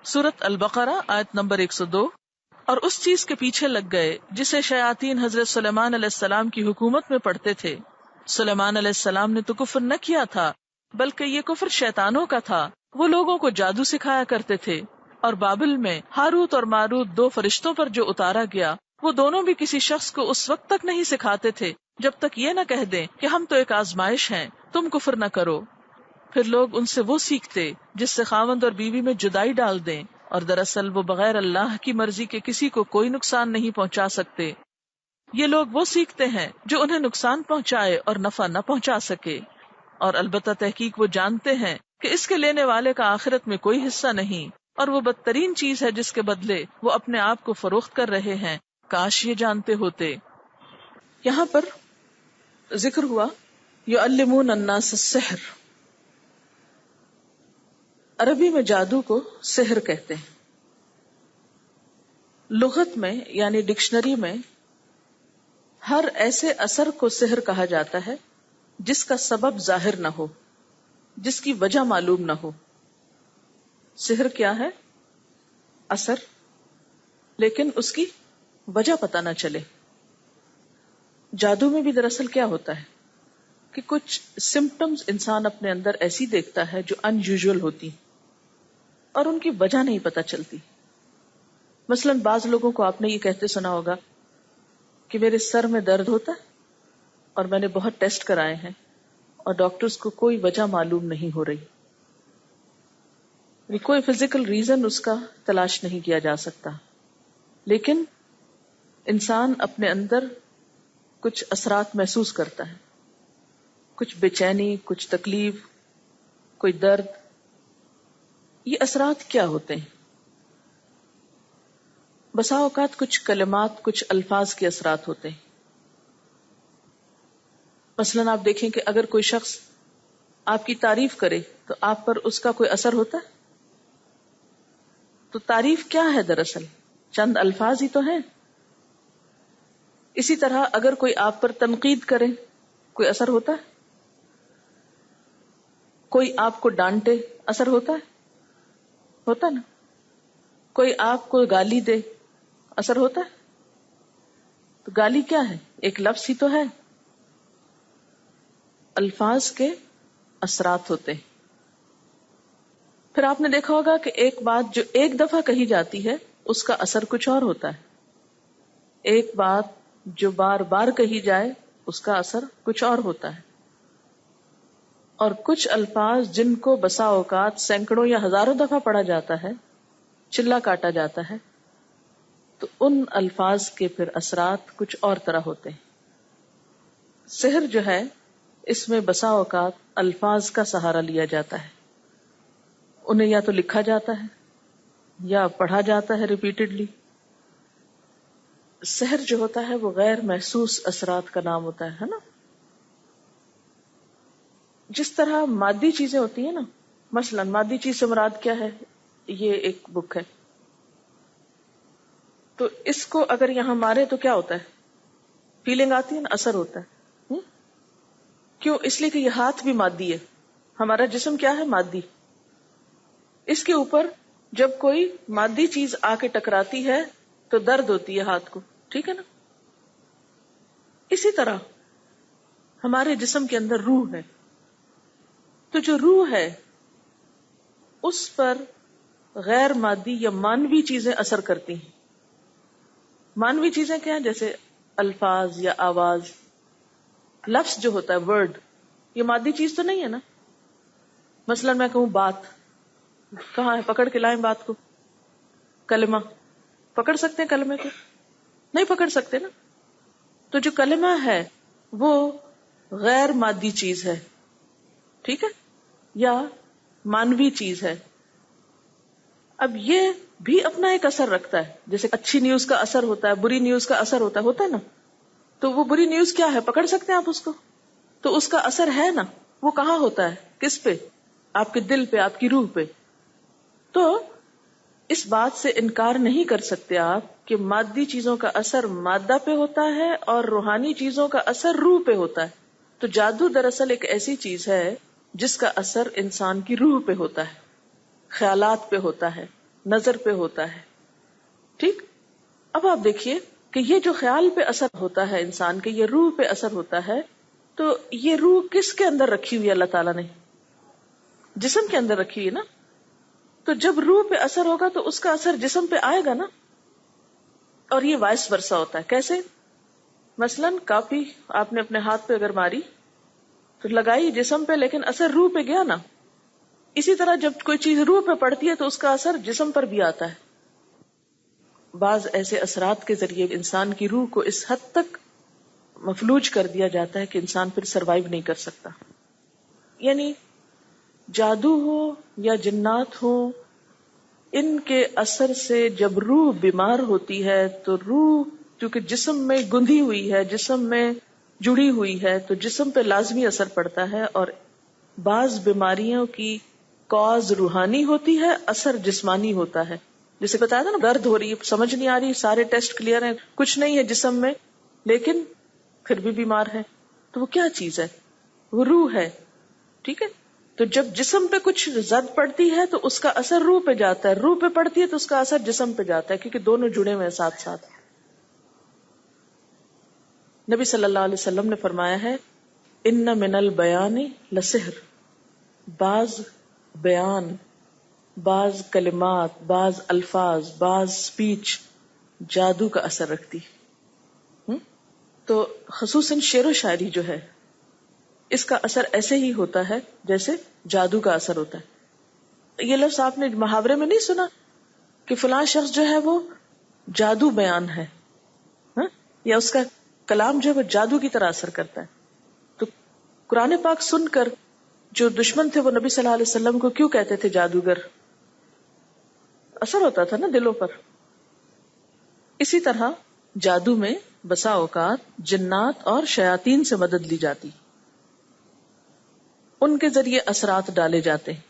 سورۃ البقرہ آیت نمبر 102۔ اور اس چیز کے پیچھے لگ گئے جسے شیاطین حضرت سلیمان علیہ السلام کی حکومت میں پڑھتے تھے۔ سلیمان علیہ السلام نے تو کفر نہ کیا تھا، بلکہ یہ کفر شیطانوں کا تھا۔ وہ لوگوں کو جادو سکھایا کرتے تھے، اور بابل میں ہاروت اور ماروت 2 فرشتوں پر جو اتارا گیا، وہ دونوں بھی کسی شخص کو اس وقت تک نہیں سکھاتے تھے جب تک یہ نہ کہہ دیں کہ ہم تو ایک آزمائش ہیں، تم کفر نہ کرو۔ پھر لوگ ان سے وہ سیکھتے جس سے خاوند اور بیوی میں جدائی ڈال دیں، اور دراصل وہ بغیر اللہ کی مرضی کے کسی کو کوئی نقصان نہیں پہنچا سکتے۔ یہ لوگ وہ سیکھتے ہیں جو انہیں نقصان پہنچائے اور نفع نہ پہنچا سکے، اور البتہ تحقیق وہ جانتے ہیں کہ اس کے لینے والے کا آخرت میں کوئی حصہ نہیں، اور وہ بدترین چیز ہے جس کے بدلے وہ اپنے آپ کو فروخت کر رہے ہیں، کاش یہ جانتے ہوتے۔ یہاں پر ذکر ہوا یعلمون الناس السحر۔ عربی میں جادو کو سحر کہتے ہیں۔ لغت میں یعنی ڈکشنری میں ہر ایسے اثر کو سحر کہا جاتا ہے جس کا سبب ظاہر نہ ہو، جس کی وجہ معلوم نہ ہو۔ سحر کیا ہے؟ اثر، لیکن اس کی وجہ پتہ نہ چلے۔ جادو میں بھی دراصل کیا ہوتا ہے کہ کچھ سمپٹمز انسان اپنے اندر ایسی دیکھتا ہے جو ان یوزول ہوتی اور ان کی وجہ نہیں پتہ چلتی۔ مثلا بعض لوگوں کو آپ نے یہ کہتے سنا ہوگا کہ میرے سر میں درد ہوتا ہے اور میں نے بہت ٹیسٹ کرائے ہیں اور ڈاکٹرز کو کوئی وجہ معلوم نہیں ہو رہی، کوئی فزیکل ریزن اس کا تلاش نہیں کیا جا سکتا، لیکن انسان اپنے اندر کچھ اثرات محسوس کرتا ہے، کچھ بے چینی، کچھ تکلیف، کوئی درد۔ یہ اثرات کیا ہوتے ہیں؟ بسا اوقات کچھ کلمات، کچھ الفاظ کے اثرات ہوتے ہیں۔ مثلا آپ دیکھیں کہ اگر کوئی شخص آپ کی تعریف کرے تو آپ پر اس کا کوئی اثر ہوتا ہے؟ تو تعریف کیا ہے دراصل؟ چند الفاظ ہی تو ہیں۔ اسی طرح اگر کوئی آپ پر تنقید کرے، کوئی اثر ہوتا ہے؟ کوئی آپ کو ڈانٹے، اثر ہوتا ہے؟ ہوتا نا؟ کوئی آپ کو گالی دے، اثر ہوتا ہے؟ تو گالی کیا ہے؟ ایک لفظ ہی تو ہے۔ الفاظ کے اثرات ہوتے ہیں۔ پھر آپ نے دیکھا ہوگا کہ ایک بات جو ایک دفعہ کہی جاتی ہے اس کا اثر کچھ اور ہوتا ہے، ایک بات جو بار بار کہی جائے اس کا اثر کچھ اور ہوتا ہے، اور کچھ الفاظ جن کو بسا اوقات سینکڑوں یا ہزاروں دفعہ پڑھا جاتا ہے، چلا کاٹا جاتا ہے، تو ان الفاظ کے پھر اثرات کچھ اور طرح ہوتے ہیں۔ سحر جو ہے اس میں بسا اوقات الفاظ کا سہارا لیا جاتا ہے، انہیں یا تو لکھا جاتا ہے یا پڑھا جاتا ہے ریپیٹڈلی۔ سحر جو ہوتا ہے وہ غیر محسوس اثرات کا نام ہوتا ہے نا؟ جس طرح مادی چیزیں ہوتی ہیں نا، مثلا مادی چیز سے مراد کیا ہے؟ یہ ایک بک ہے، تو اس کو اگر یہاں مارے تو کیا ہوتا ہے؟ فیلنگ آتی ہے نا، اثر ہوتا ہے۔ کیوں؟ اس لیے کہ یہ ہاتھ بھی مادی ہے، ہمارا جسم کیا ہے؟ مادی۔ اس کے اوپر جب کوئی مادی چیز آ کے ٹکراتی ہے تو درد ہوتی ہے ہاتھ کو، ٹھیک ہے نا؟ اسی طرح ہمارے جسم کے اندر روح ہے، تو جو روح ہے اس پر غیر مادی یا مانوی چیزیں اثر کرتی ہیں۔ مانوی چیزیں کیا ہیں؟ جیسے الفاظ یا آواز، لفظ جو ہوتا ہے، ورڈ، یہ مادی چیز تو نہیں ہے نا؟ مثلا میں کہوں بات، کہاں ہے؟ پکڑ کے لائیں بات کو۔ کلمہ، پکڑ سکتے ہیں کلمے کو؟ نہیں پکڑ سکتے نا؟ تو جو کلمہ ہے وہ غیر مادی چیز ہے، ٹھیک ہے، یا مانوی چیز ہے۔ اب یہ بھی اپنا ایک اثر رکھتا ہے، جیسے اچھی نیوز کا اثر ہوتا ہے، بری نیوز کا اثر ہوتا ہے نا؟ تو وہ بری نیوز کیا ہے؟ پکڑ سکتے ہیں آپ اس کو؟ تو اس کا اثر ہے نا، وہ کہاں ہوتا ہے؟ کس پہ؟ آپ کے دل پہ، آپ کی روح پہ۔ تو اس بات سے انکار نہیں کر سکتے آپ کہ مادی چیزوں کا اثر مادہ پہ ہوتا ہے اور روحانی چیزوں کا اثر روح پہ ہوتا ہے۔ تو جادو دراصل ایک ایسی چیز ہے جس کا اثر انسان کی روح پہ ہوتا ہے، خیالات پہ ہوتا ہے، نظر پہ ہوتا ہے. ٹھیک. اب آپ دیکھیے کہ یہ جو خیال پہ اثر ہوتا ہے انسان کے، یہ روح پہ اثر ہوتا ہے، تو یہ روح کس کے اندر رکھی ہوئی اللہ تعالیٰ نے؟ جسم کے اندر رکھی ہوئی نا. تو جب روح پہ اثر ہوگا تو اس کا اثر جسم پہ آئے گا نا. اور یہ وائس ورثہ ہوتا ہے. کیسے؟ مثلاً کاپی آپ نے اپنے ہاتھ پہ اگر ماری تو لگائی جسم پہ، لیکن اثر روح پہ گیا نا. اسی طرح جب کوئی چیز روح پہ پڑتی ہے تو اس کا اثر جسم پر بھی آتا ہے. بعض ایسے اثرات کے ذریعے انسان کی روح کو اس حد تک مفلوج کر دیا جاتا ہے کہ انسان پھر سروائیو نہیں کر سکتا. یعنی جادو ہو یا جنات ہو، ان کے اثر سے جب روح بیمار ہوتی ہے تو روح کیونکہ جسم میں گندھی ہوئی ہے، جسم میں جڑی ہوئی ہے، تو جسم پہ لازمی اثر پڑتا ہے. اور بعض بیماریوں کی کاز روحانی ہوتی ہے، اثر جسمانی ہوتا ہے. جسے بتایا تھا نا، درد ہو رہی ہے، سمجھ نہیں آ رہی، سارے ٹیسٹ کلیئر ہیں، کچھ نہیں ہے جسم میں، لیکن پھر بھی بیمار ہے. تو وہ کیا چیز ہے؟ وہ روح ہے. ٹھیک ہے. تو جب جسم پہ کچھ زد پڑتی ہے تو اس کا اثر روح پہ جاتا ہے، روح پہ پڑتی ہے تو اس کا اثر جسم پہ جاتا ہے، کیونکہ دونوں جڑے ہوئے ہیں ساتھ ساتھ. نبی صلی اللہ علیہ وسلم نے فرمایا ہے، ان من البیان لسحر، بعض بیان، بعض کلمات، بعض الفاظ، بعض سپیچ جادو کا اثر رکھتی. تو خصوصاً شعر و شاعری جو ہے، اس کا اثر ایسے ہی ہوتا ہے جیسے جادو کا اثر ہوتا ہے. یہ لفظ آپ نے محاورے میں نہیں سنا کہ فلاں شخص جو ہے وہ جادو بیان ہے، یا اس کا کلام جو ہے وہ جادو کی طرح اثر کرتا ہے. تو قرآن پاک سن کر جو دشمن تھے وہ نبی صلی اللہ علیہ وسلم کو کیوں کہتے تھے جادوگر؟ اثر ہوتا تھا نا دلوں پر. اسی طرح جادو میں بسا اوقات جنات اور شیاطین سے مدد لی جاتی، ان کے ذریعے اثرات ڈالے جاتے ہیں.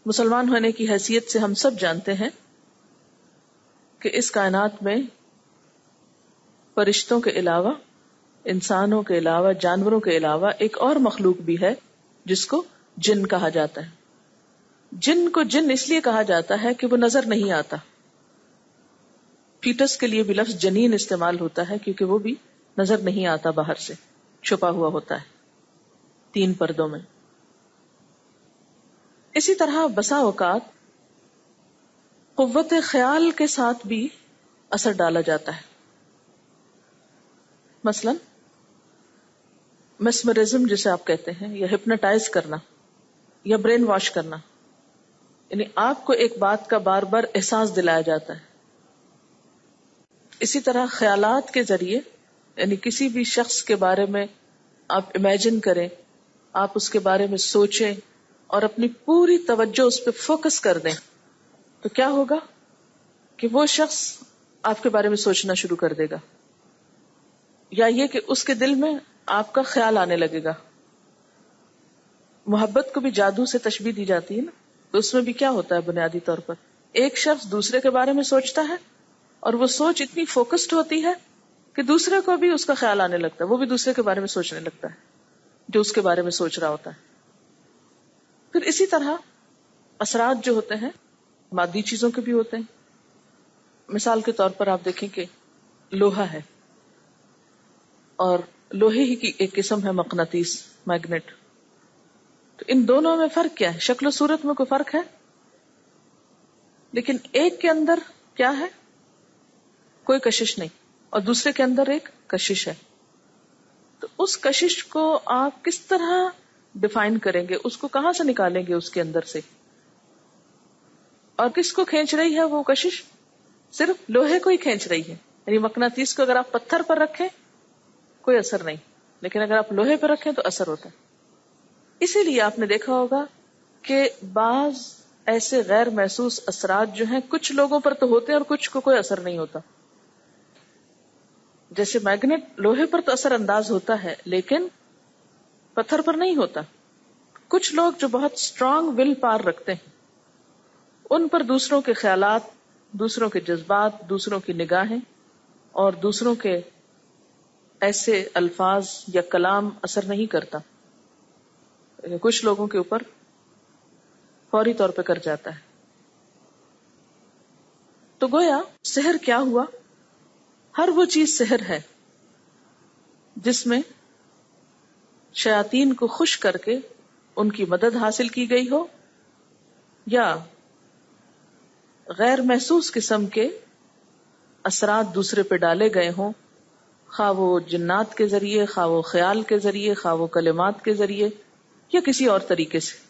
مسلمان ہونے کی حیثیت سے ہم سب جانتے ہیں کہ اس کائنات میں فرشتوں کے علاوہ، انسانوں کے علاوہ، جانوروں کے علاوہ ایک اور مخلوق بھی ہے جس کو جن کہا جاتا ہے. جن کو جن اس لیے کہا جاتا ہے کہ وہ نظر نہیں آتا. فیٹس کے لیے بھی لفظ جنین استعمال ہوتا ہے کیونکہ وہ بھی نظر نہیں آتا، باہر سے چھپا ہوا ہوتا ہے 3 پردوں میں. اسی طرح بسا اوقات قوت خیال کے ساتھ بھی اثر ڈالا جاتا ہے. مثلا مسمرزم جسے آپ کہتے ہیں، یا ہپنوٹائز کرنا، یا برین واش کرنا، یعنی آپ کو ایک بات کا بار بار احساس دلایا جاتا ہے. اسی طرح خیالات کے ذریعے، یعنی کسی بھی شخص کے بارے میں آپ امیجن کریں، آپ اس کے بارے میں سوچیں اور اپنی پوری توجہ اس پہ فوکس کر دیں، تو کیا ہوگا کہ وہ شخص آپ کے بارے میں سوچنا شروع کر دے گا. یا یہ کہ اس کے دل میں آپ کا خیال آنے لگے گا. محبت کو بھی جادو سے تشبیہ دی جاتی ہے نا، تو اس میں بھی کیا ہوتا ہے بنیادی طور پر ایک شخص دوسرے کے بارے میں سوچتا ہے اور وہ سوچ اتنی فوکسڈ ہوتی ہے کہ دوسرے کو بھی اس کا خیال آنے لگتا ہے، وہ بھی دوسرے کے بارے میں سوچنے لگتا ہے جو اس کے بارے میں سوچ رہا ہوتا ہے. پھر اسی طرح اثرات جو ہوتے ہیں مادی چیزوں کے بھی ہوتے ہیں. مثال کے طور پر آپ دیکھیں کہ لوہا ہے اور لوہے ہی کی ایک قسم ہے مقناطیس، میگنیٹ. تو ان دونوں میں فرق کیا ہے؟ شکل و صورت میں کوئی فرق ہے، لیکن ایک کے اندر کیا ہے؟ کوئی کشش نہیں، اور دوسرے کے اندر ایک کشش ہے. تو اس کشش کو آپ کس طرح ڈیفائن کریں گے؟ اس کو کہاں سے نکالیں گے اس کے اندر سے؟ اور کس کو کھینچ رہی ہے وہ کشش؟ صرف لوہے کو ہی کھینچ رہی ہے. یعنی مقناطیس کو اگر آپ پتھر پر رکھیں کوئی اثر نہیں، لیکن اگر آپ لوہے پر رکھیں تو اثر ہوتا ہے. اسی لیے آپ نے دیکھا ہوگا کہ بعض ایسے غیر محسوس اثرات جو ہیں کچھ لوگوں پر تو ہوتے ہیں اور کچھ کو کوئی اثر نہیں ہوتا. جیسے میگنیٹ لوہے پر تو اثر انداز ہوتا ہے لیکن پتھر پر نہیں ہوتا. کچھ لوگ جو بہت اسٹرانگ ول پاور رکھتے ہیں ان پر دوسروں کے خیالات، دوسروں کے جذبات، دوسروں کی نگاہیں اور دوسروں کے ایسے الفاظ یا کلام اثر نہیں کرتا. کچھ لوگوں کے اوپر فوری طور پہ کر جاتا ہے. تو گویا سحر کیا ہوا؟ ہر وہ چیز سحر ہے جس میں شیاطین کو خوش کر کے ان کی مدد حاصل کی گئی ہو، یا غیر محسوس قسم کے اثرات دوسرے پہ ڈالے گئے ہوں، خواہ وہ جنات کے ذریعے، خواہ وہ خیال کے ذریعے، خواہ وہ کلمات کے ذریعے، یا کسی اور طریقے سے۔